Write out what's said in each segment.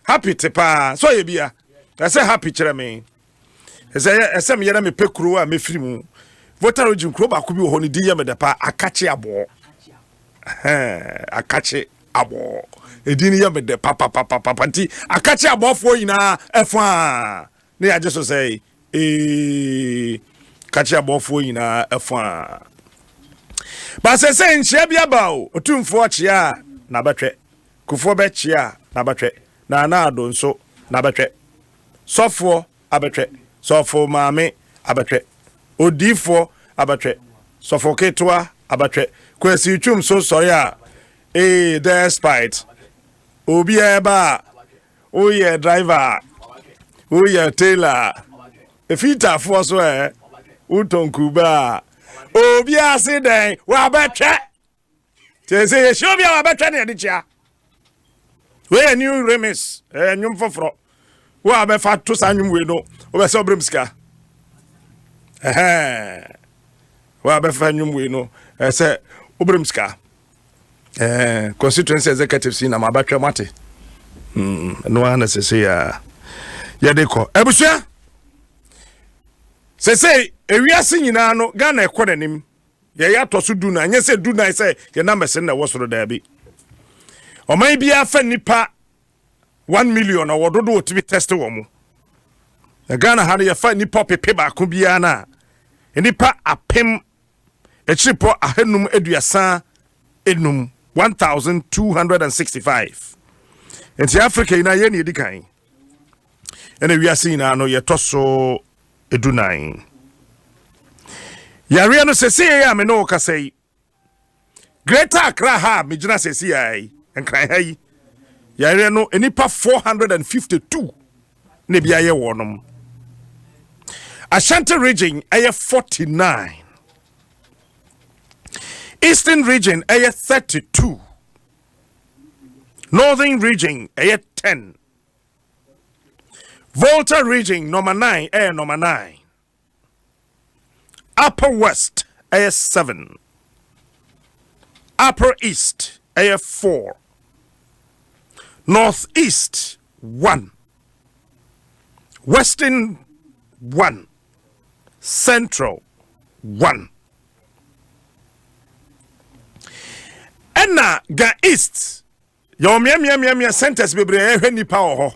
happy tepa so ye bia I say happy kire me ese me yere me pekuru a me firi mu voter ogin kro ba ko bi ho ni di ye me depa akache abo akache abo edini ye me depa papa nti akache abofo yina efa ne ya je so say kache abofo yina efa ba se nchia bia ba o otumfo chia na betwe kufo be chia na betwe na Adom nso na betwe sofo abetwe sofo maame abetwe odifo abetwe sofo ketwa abetwe kwesi twum so sorry a despite obi eba oye driver oye tailor efita fo so utonkuba obi ase den wa betwe tese ye shobi wa betwe ne dia we new remix nyum foforo wa be fa to sanwum we no o be se obremska wa be fa nyum we no se obremska constituency executive si na ma batwa mate no ana se ya de ko ebusua se ewiase nyina no Ghana ekọ nanim ye ya to so du na anye se du na se ye na mese na wosoro da bi oman bia fa nipa 1 million awododo otibi test wo mu Ghana ha ya fa nipa pepe ba ko bia na nipa apem echiripo ahanum aduasa enum 1265 enti Africa ina ye ne edikan ene wiase ina no ye toso edunan yare no sese ya me no kasai Greater Accra ha me gina sese ai enkran hai yare no enipa 452 ne bia ye wonom Ashanti region aye 49 Eastern region aye 32 Northern region aye 10 Volta region number 9 aye number 9 Upper West aye 7 Upper East aye 4 Northeast 1 Western 1 Central 1 Enna ga East yo mia centers bebre ehwe nipa ho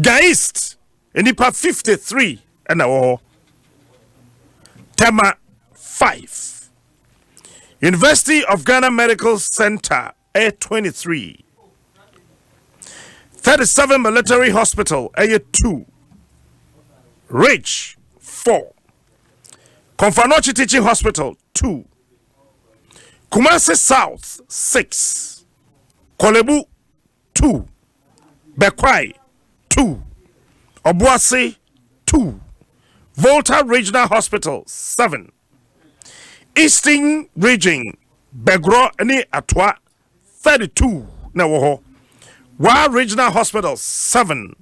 ga East nipa 53 enna ho Tema 5 University of Ghana Medical Center A23 37 Military Hospital A2 Rich 4 Konfanochi Teaching Hospital 2 Kumasi South 6 Kolebu 2 Bekwai 2 Obuasi 2 Volta Regional Hospital 7 Eastern Region Begro ni Atwa 32 na woho Wa Regional Hospital 7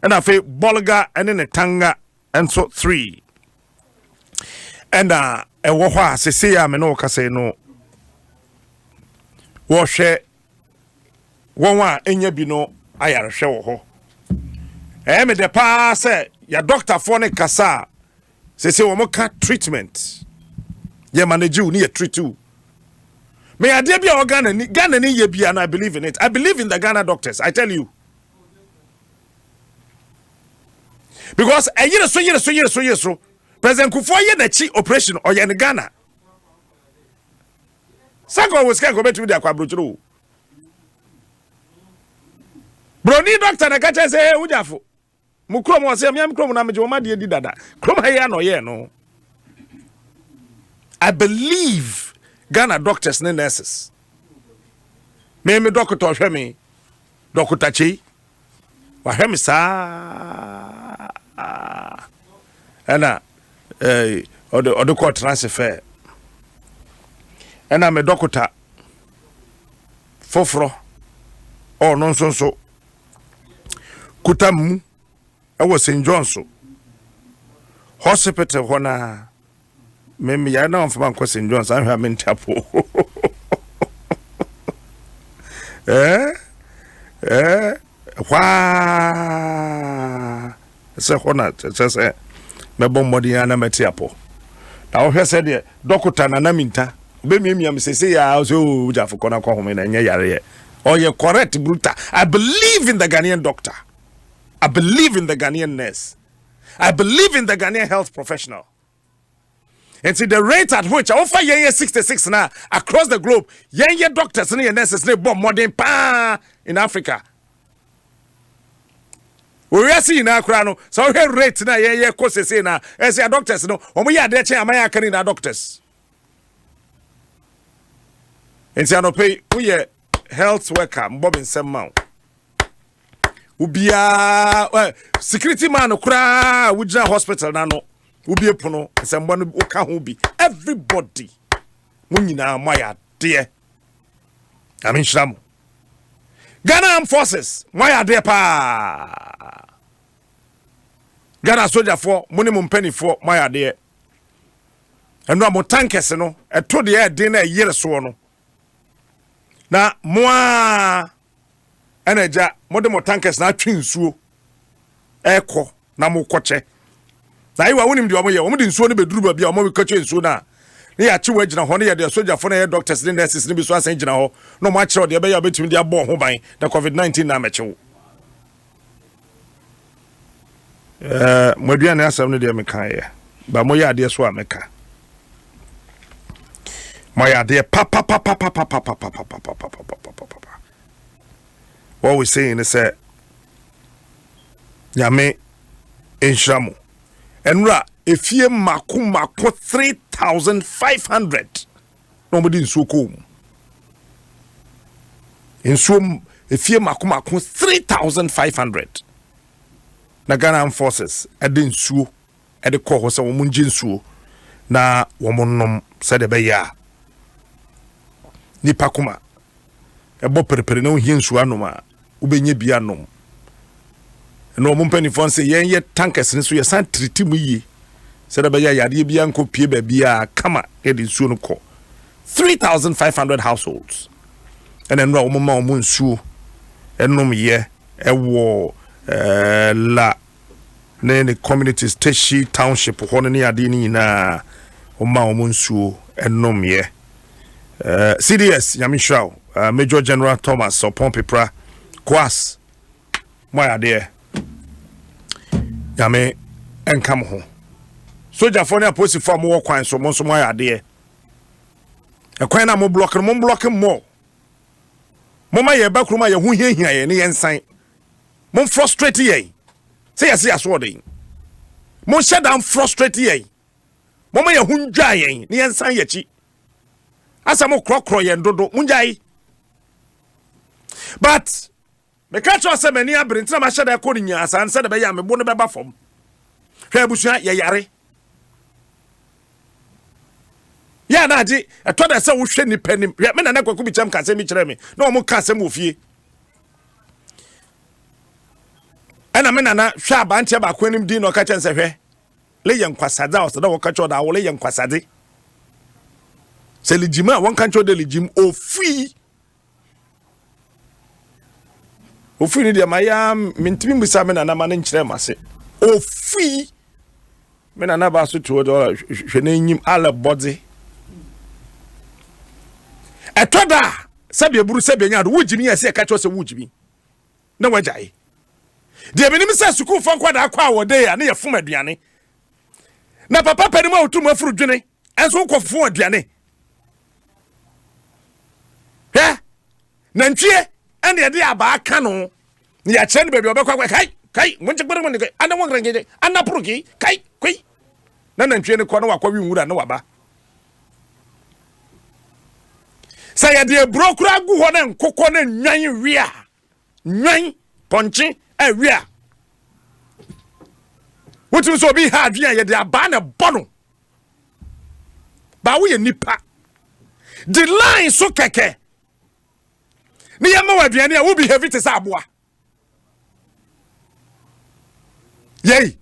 and afi Bolga and in Tanga and so 3 and ewo ho a sese ya me no kase no wo hwe won enya bi no ayare hwe wo ho me de pa se ya doctor for ne kasa sese wo mo ka treatment ye manage you ni ye treat you me ade bia Ghana ni ye bia and I believe in it. I believe in the Ghana doctors, I tell you. Because a year so President Kufuor ye na chi operation or ye in Ghana. Sango was can go back to the aquabrochro. Broni doctor na kacha say ujafo. Mukrom was say miam krom na me joma de di dada. Krom ha ya no ye no. I believe Ghana doctors and nurses. Me doctor hwe me. Doctor Chi. Wa hwe me sa. Ena odo ko transfer. Ena me doctor foforo. Oh non so. Kutamu e was St. John's Hospital hona. Me ya na mfama kwa St. John's I have tapo. Wah, say hona say me bom modi ana metiapo. Na wo hwe say de doctor na minta be miam say ya so jafo kona kwa home na nya yare. Oh, you're correct, brutal. I believe in the Ghanaian doctor. I believe in the Ghanaian nurse. I believe in the Ghanaian health professional. And see the rate at which I offer 66 now across the globe, doctors and nurses they bomb modern pa in Africa. We are seeing now, Crano. So we rate now, courses now. As your doctors, no, we are there, American in our doctors. And see, I don't pay, we are health worker, Bob Nsem Mount. Ubia security man okra wujina hospital na no ubi epono nsem no oka ho bi everybody munyina moya de amin shram Ghana Armed Forces moya de pa Ghana soldier for muni mumpeni for moya de eno mo tankers no eto de e de na yere so no na moa Eneja, modern tankers na twinsuo eko na mokoche. Na iwa wonim de omoye, omo de nsuo ne beduru ba bia omo be kache nsuo na. Ne ya chi wagina ho ne ya de soldier for na doctors ne nurses ne bi so asan gina ho. No mo akire de be ya betimi de abo ho ban na COVID-19 na meche. Modua ne asam ne de me kan ye. Ba mo ya de so ameka. Mo ya de pa. What we're saying is that Yame Enshamo and Ra if ye mako 3,500 nobody in Sukum in Sum if ye mako 3,500 Nagana Armed Forces at the Su at the Kohos of Munjin Su na woman said a beya Nipakuma a bopper no hinsuanoma ubenye bianom no mumpeni fon se ye tankers nso ye san triti mu yi se da beya yade bia nko pie ba bia kama e de nsuo no ko 3,500 households and then no mama omo nsuo enom ye ewo la ne communities Teshi township hono ne ade ni na oma omo nsuo enom ye CDS Yamishrao Major General Thomas Opon Pepra Kwas moya there Yame enkam ho Soldier for na police for mo kwan so mo so moya there e kwan na mo block mo ma ye bakruma ye hu hiahia ye ne yensan mo frustrate ye say yes aso de mo shut down frustrate ye mo ma ye hu ndwa ye ne yensan ye chi asa mo krokro ye ndodo munjai but me catch us say many abrin na ma shada ko nya asan say de be ya me bo no be ba fom hwe abusua ye yare ya na agi eto da say wo hwe ni panim me na kwaku bi cham ka say mi kire me na o mo ka say mo fie ana me na na hwe abantie ba kwanim din no ka chen say hwe le ye nkwasade o so da wo ka cho da wo le ye nkwasade se legima won kan cho de legim ofi ni de maya mintimi musa me na ma ne nkire mase ofi me na ba so to do hwe na nyim ala body etoda sabe buru sabe nya do wujimi yesi ka cho se wujimi na wajai de benim se school fon kwada akwa awode ya na ye fom aduane na papa panim a otum afuru dwene enso kwofo aduane nantwie ene de aba aka no ya chen baby obekwa kai munche gbere mun kai ana won grangeje ana puruki kai kai na nantwie ne ko no wakwa wi nwura na waba sa ya de brokura gu ho na nkokọ na nwan wia nwan ponche awia wotu so bi ha adwia ya de aba na bono ba wo ye nipa the line so keke ni yama waduane a wo behave te sa aboa yei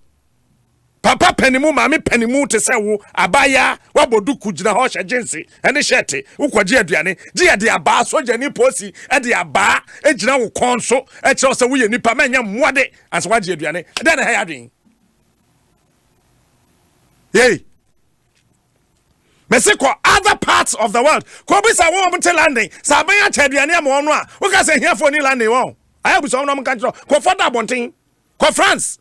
papa panimu maame panimu te sɛ wo abaya waboduku gyina hɔ hyɛ jinsi ɛne hyɛte wokɔgye aduane gye de aba soja ni posi de aba gyina wo kɔn so kyerɛ sɛ woyɛ nipa ma nya mmoade ansa wagye aduane ɛdɛ na ha yadwen yei Mexico, other parts of the world. Kobi sa wo mo te landing. Sa ban ya aduane am wo no a. Wo ka say here for ni landing wo. Ayi bu so no mo kan tro. Ko for da bonten. Ko France.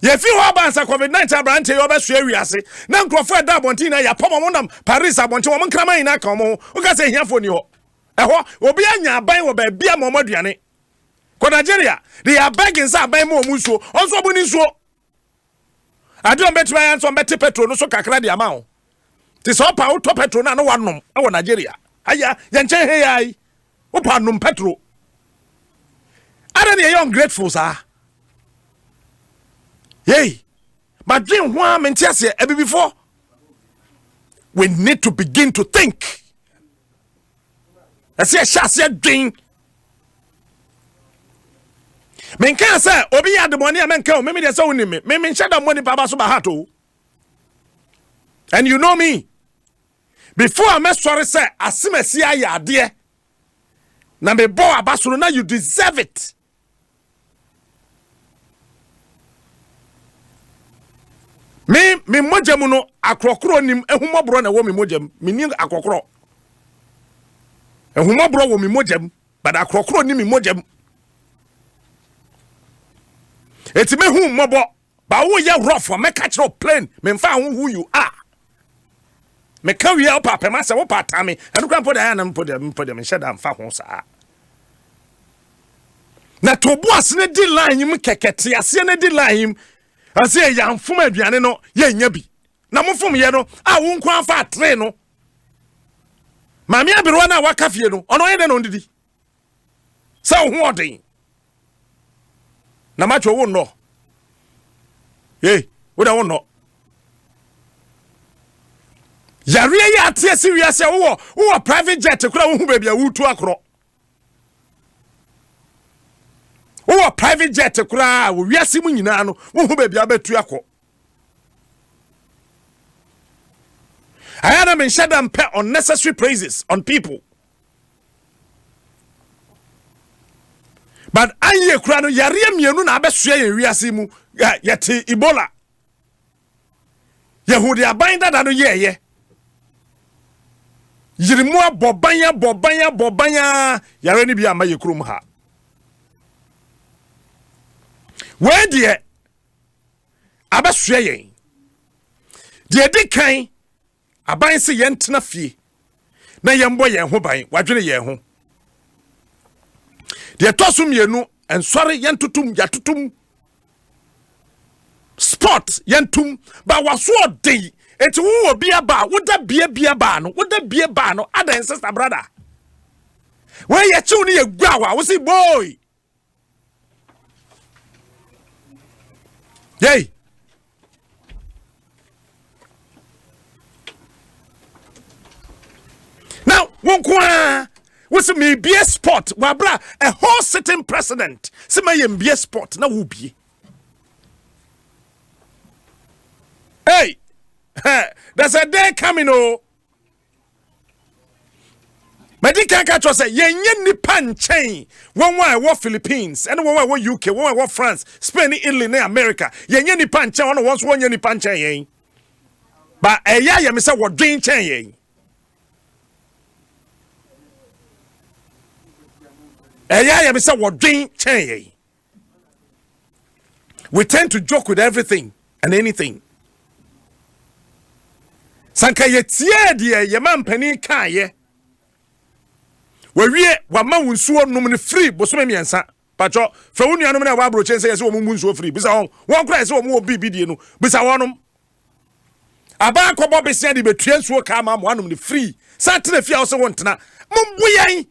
Ye fi ho ban sa COVID-19 abrante yo be so awiase. Na nkrofo da bonten na ya pom mo nam Paris abonten wo mo nkrama ina ka mo. Wo ka say here for ni ho. Eho obi anya ban wo ba bia mo aduane. Ko Nigeria, they are begging sa ban mo mu so. Onso bu ni so. Adom betwa yan so beti petrol no so kakra di amao. Ti so pa auto petrol na no wanom e wo Nigeria. Aya ye nche he yai. Wo pa nom petrol. Ada ne ye ungrateful sa. Yey. But dream ho am ntiase e before. We need to begin to think. Ase a dream. Men can say obi ya de money men can me dey say woni me nhyɛ da money baba so ba hato. And you know me, before I me sorry say asemasi aye ade na me bo abasoro na you deserve it. Me mogyamu no akrokro nim ehumobro na wo me mogyam me ni akrokro ehumobro wo me mogyam but akrokro ni me mogyam. It's me who mobo, but who ya rough for me catch no plane, me find who you are. Me carry out papa, massa, what part time, and grandpa put the hand and put them in shed and found sa. Na to boss ne di line him keketi, I see ne di line him. I say young fuma bianeno, ye nyabi. Na mo fum ye no, I won't quite fat train no. Mammy Abirwana wakafie no, on no on didi. So what thing? Na macho won no. Hey, we don't know. Yare ya atie serious wo private jet kura wo hu ba bia wutu akro. Wo private jet kura wo wiase mu nyina no wo hu ba bia batu akọ. I had them in shadam pay unnecessary praises on people. But aye kura no yare mienu na abesua ye wiase mu yete Ebola. Yehudi abanda da no ye. Yirimua bobanya yare ni bia ma ye kurum ha. We die abesua ye. Die di kan aban se ye ntena fie. Na ye mbo ye ho ban, wadwene ye ho. De tosum yenu ensore yentutum yatutum sport yentum ba waso odei enti wo obi aba woda bia ba no ada sister brother we ye chiw ni ye gwawa wo si boy yey now won kwa what's me be a sport wabra a whole sitting president see my be a sport na wo be hey there's a day coming oh medical catch say yenye nipa nchen won wo Philippines and won wo UK won wo France Spain Italy na America yenye nipa nchen won won so yenye nipa nchen yen but eya ye me say wo dwen nchen yen. We tend to joke with everything and anything. Sanka ye tie de ye man pani kan ye. We wie wa ma wonsuo num ne free bosome miensa. Pacho fra wonu anum na wa bro chen say wo mu nsuo free. Bisa won kra say wo mu obi bidie no. Bisa wonum. Aba akobo besia de betua nsuo ka ma mo anum ne free. Sa tena fia wo se won tena. Mumbu yan.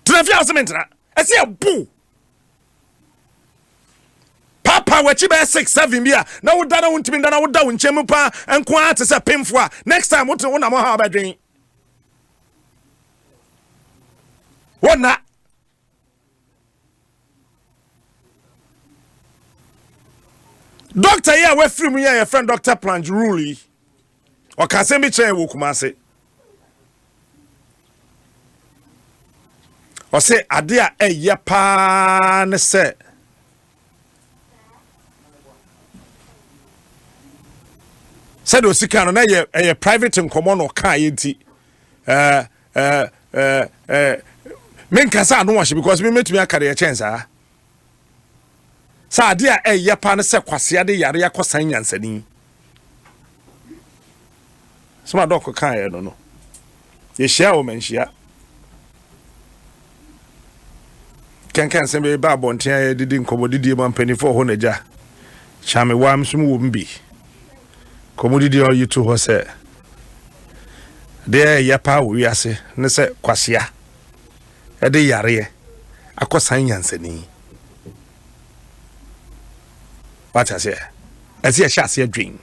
Trafia sementra ese abu papa wachi be 6-7 bia na wo da na wo ntimi da na wo da wo nchemu pa enko ate se pemfo a next time wo na mo ha badwen wona doctor here we free me your friend Dr. Plange Ruli or can say me chain wo Kumase or say adia ye pa ne say said o sika no na ye private in common or kan yenti men kasa no wash because me metumi akare ye chance sa ade a ye pa ne se kwase ade yare yakosan nyansani soma dok kan ye no ye share o menhia kenken se be ba bonten ye didi nkomodidi ma mpanifo ho naja chame wam sum wo mbi komodidi o yitu ho se de ye pa wo wiase ne se kwase ade yare akosan nyansani what I say? I see a chassis dream.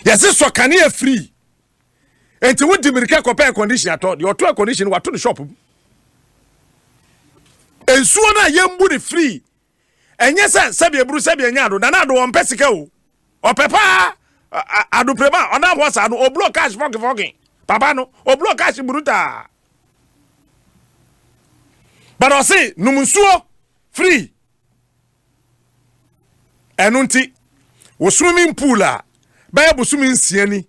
Yes, this so can you free? And to what the American compare condition at all, your tour condition what to the shop. And soon I am booty free. And yes, sir, Sabia Bruce Sabia Nado, Nanado on Pesico. Or Papa, I do prema, on that was I do or block cash fogging. Papano, or block cash bruta. But I say, Numunsuo free. Enunti wo swimming pool a ba bo swimming siani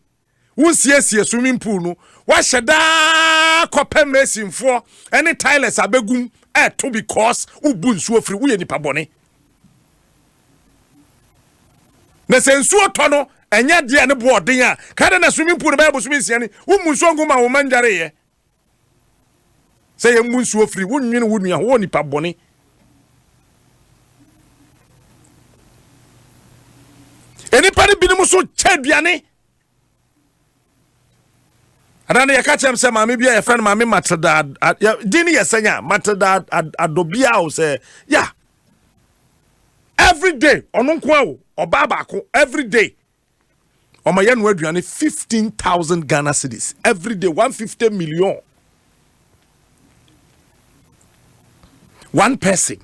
wo siesie swimming pool no wa hyeda kope mesinfo any tilers abegum to because ubu nsuo free wo ye nipa bone na sensuo to no enya de ne bo odin a kada na swimming pool ba bo swimming siani wo mu nsuo nguma wo manjare ye say ye mu nsuo free wo nwene wo nua wo nipa bone anybody binimu so cheduane adana ya catch am say mama bia your friend mama Matilda dini yesanya Matilda adobia o say yeah every day onunko awo oba baako every day omaye no aduane 15,000 Ghana cedis every day 150 million one person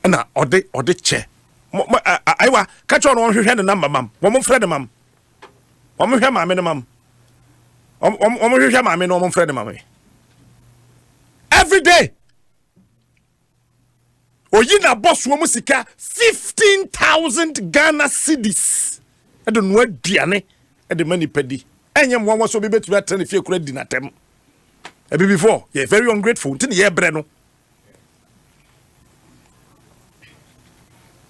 na ode che aiwa catch on one hwe the number mam wo friend mam wo hwe ma me no mam wo hwe ma me no wo friend mam every day oyi na boss wo musika 15,000 Ghana cedis e do no aduane e de mani padi enye mo so be betu atene fie kura di natem e be before you very ungrateful tin ye bre no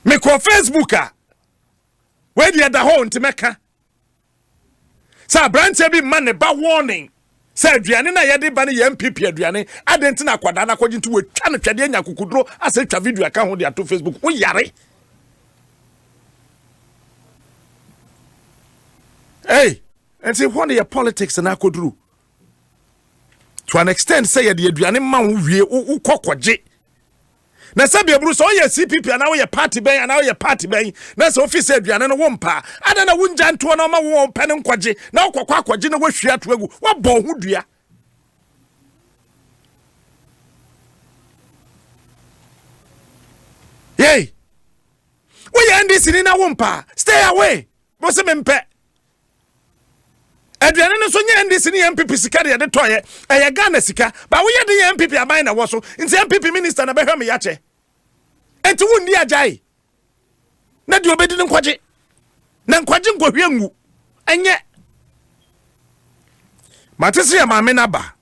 me ko Facebook where the other hole ntimeka sa branch bi man ne ba warning sa aduane na ye de ba ne ye MPP aduane adenti na kwada na kwaji nti we twa ne twade anya kokudro asa twa video aka ho de ato Facebook wo yare hey and see what your politics na akoduru to an extent say ye de aduane ma wo wie wo kokwaje na sabia bru so ye CPP na wo ye party ben na wo ye party ben na so office aduane no wo mpa ada na wunja nto na ma wo pene nkwaje na wo kwakwa akwaje na wo hwia to agu wo bo ho dua yey wo ye ndisi ni na wo mpa stay away bo se mempe aduane no so nye ndisi ni MPP sika de toye eye Ghana sika ba wo ye de MPP aban na wo so nti MPP minister na behwa me yache enti wo ndi ajai na de obedi nkwaje na nkwaje ngohwe ngu enye matisi ya mame na ba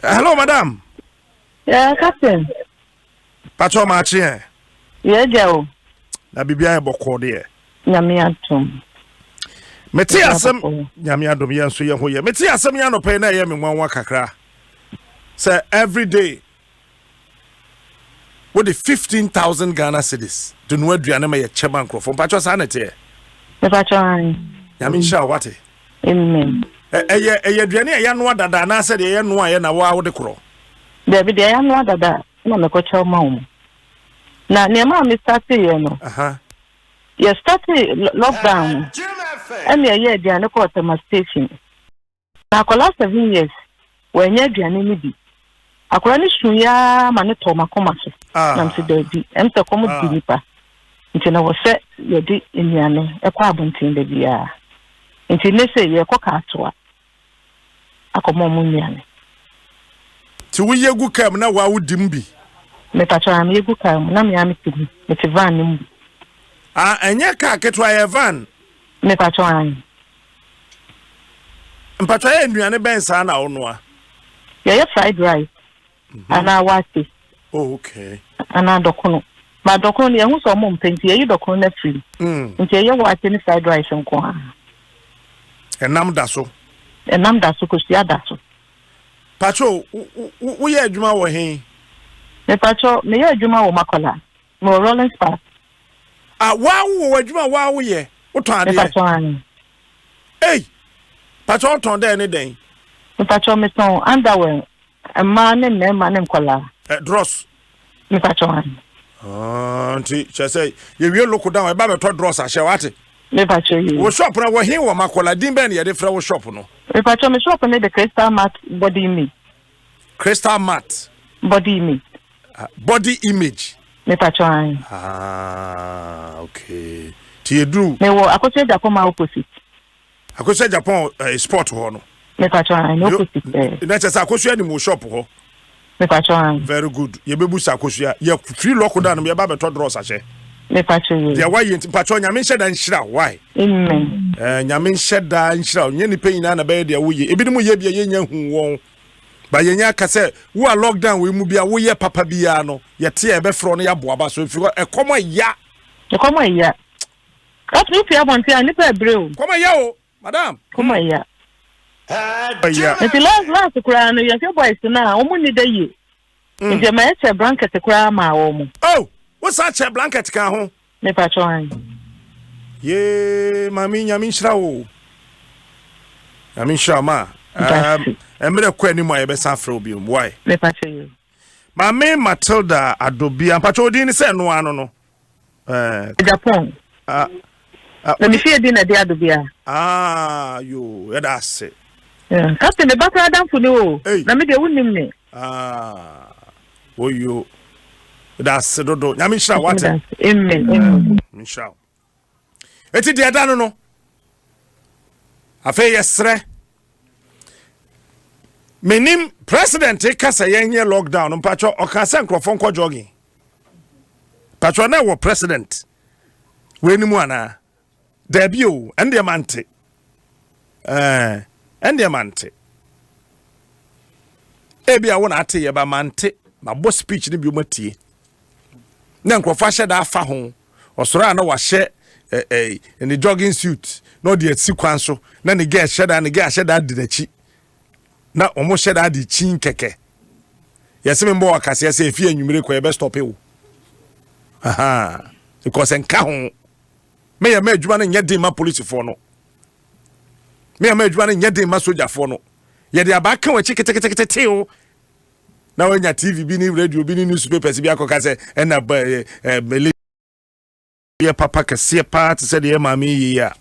hello madam yeah captain pacho machi yeah jao na bibia e bokọ de nyame atom meti asem nyame adom ye nso ye ho ye meti asem ya no pe na ye me nwanwa kakra say every day what the 15,000 Ghana cedis do no aduane ma ye chema nkrofo pacho sa na te pacho an nyame sha wate amen eye aduane ya no dada na se de ye no aye na wa wo de kro de bi de ya no dada na me ko chew ma wo na ne ma me start ye no you started lockdown and ye aduane ko ma station na kola 7 years when ye aduane ni bi akora ni suya ma ne to makoma so nam se dabi em se komo di nipa nti na wo se ye di enuane ekwa abontin da bia nti ne se ye koka atoa akomo mu nuane ti wo yegu kam na wa wodim bi me pacho am yegu kam na me am tibi me ti van nim enye ka ketwa ye van me pacho an mpacho ye enuane ben sa na onoa ye fried rice ana wati okay ana dokono ma dokono ye hu so mo mpenti ye dokono na free nti ye wati ni fried rice nko ha enam da so ko sia da so pacho wo ye adwuma wo hen me pacho me ye adwuma wo makola mo rolling spark wa wo adwuma wa wo ye wo ton ade me pacho an pacho ton de ne den me pacho me ton underwear ma ne me kola dross me pacho an nti chese ye wie look down e ba beto dross ahye wate me pacho yi wo shop na wo hen wo makola din ben ye de fra wo shop no me pacho me shop ne the crystal mat body image body image me pacho an okay ti edu me wo akose Japan ma opposite akose Japan sport ho no me pacho an opposite na chese akosua ni mo shop ho me pacho an very good ye bebu sa akosua ye free lock down me ba beto dross ahye me pacho yi dia why enti pacho nyame nheda nhira why amen nyame nheda nhira nye ni panyina na be dia wo ye ebi mu ye bia ye nya hu won ba ye nya ka se wo a lockdown we mu bia wo ye papa bia no ye te e be fro no ya boaba so fi ekomo ya ka tu fi abonti ani pe breu komo ya o madam komo ya ya eti last kura no ye fe boys na o mu ni da ye nje ma eche blanket kura ma wo mu wo sa che blanket kan ho me pacho an ye mami nyame nhira wo nyame nhira ma emre kwa ni mo ye be sa fra obi o why me pacho you mami Matilda Adobia pacho odi ni se no ano no Japan na mi fie di na di Adobia yo e da se captain the back Adam fu ni o na me de wunim ni oyo da se dodo nyame nhira wate amen nhira eti de da no afa yesre menim president kasa yenye lockdown mpacho okasa nkrofo nko jogging pacho na wo president we ni mu ana dabi o ende mante ebia wo na ate ye ba mante ma bo speech ni bi o matie na nkrofo ahye da afa ho osoro na wa hye in the jogging suit no de atsikwan so na ne ge hye da di nachi na omo hye da di chin keke yesi me mbo wakase yesi efi anwumire ko ye be stop e because enka ho me ya ma adwuma no nye den ma police for no me ya ma adwuma no nye den ma soldier for no ye de abaka wa chiketekete o na wanya TV bi ni radio bi ni newspapers bi akoka se na ye papa kase pa te se de ma mi ya